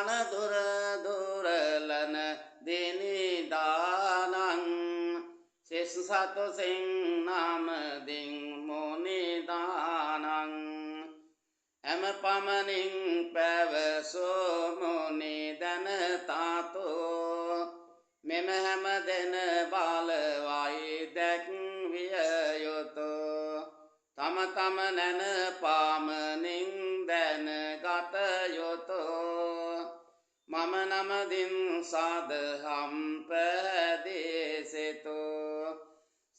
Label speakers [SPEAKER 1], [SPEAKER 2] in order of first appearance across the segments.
[SPEAKER 1] දාන දුර දුරලන දිනිදානං සෙස් සතු සිං නාමදින් මුනිදානං එම පමණින් පැවසෝ මුනි දනතාතෝ මෙම හැම දෙන බලවයි දැක්විය යුතුය තම තම නැන පාමනින් දැනගත යුතුය මම නමදින් සාදහම් පැදිසිතුය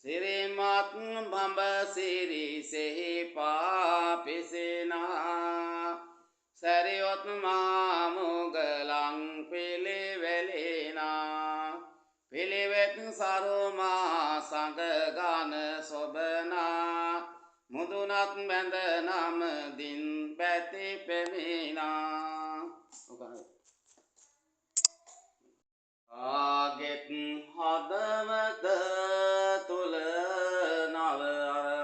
[SPEAKER 1] සිරිමත් බඹ සිරිසෙහි පාපිසිනා සැරියොත් මාමුගලං පිළිවෙලිනා පිළිවෙත් සරුමා සඟගන සොබනා මුදුනත් බැඳ නමදින් බැති පෙමිනා ආගෙත් හදවත තුල නව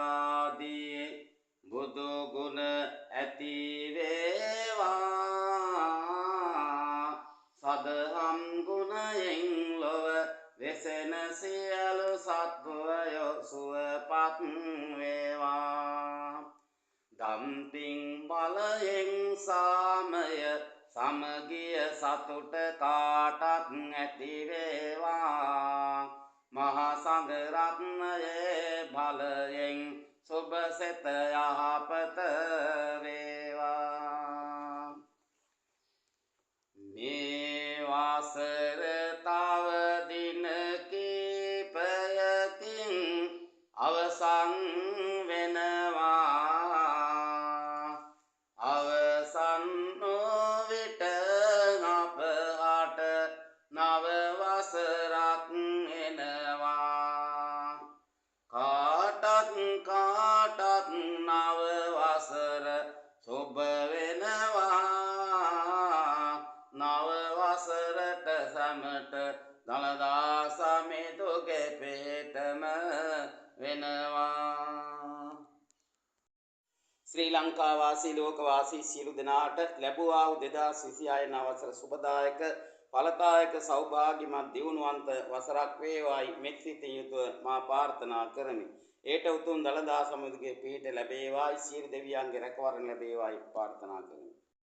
[SPEAKER 1] ආදී බුදු ගුණ ඇති වේවා සදහම් ගුණයෙන් ලොව වෙසෙන සියලු සත්වයෝ සුවපත් වේවා දම්පින් බලයෙන් සාමය සමගිය සතුට කාටත් ඇති වේවා මහා සංඝ රත්නයේ බලයෙන් සුබ සෙත යහපත වේවා මේ වසර තව දින කීපයකින් අවසන් වෙනවා අවසන් නොවිට අපහට නව වසරක් එනවා කාටත් නව වසර සුබ වෙනවා නව වසරට සැමට දළදා සමිඳුගේ පිහිටම වෙනවා ශ්‍රී ලංකා වාසී ලෝක වාසී සියලු දෙනාට ලැබුවා වූ 2026 නවසර සුබදායක ඵලදායක සෞභාග්‍යමත් දියුණුවන්ත වසරක් වේවායි මෙත් සිතින් යුතුව මා ප්‍රාර්ථනා කරමි. ඒට උතුම් දළදා සමිඳුගේ පිහිට ලැබේවායි සියලු දෙවියන්ගේ රැකවරණ ලැබේවායි ප්‍රාර්ථනා කරමි.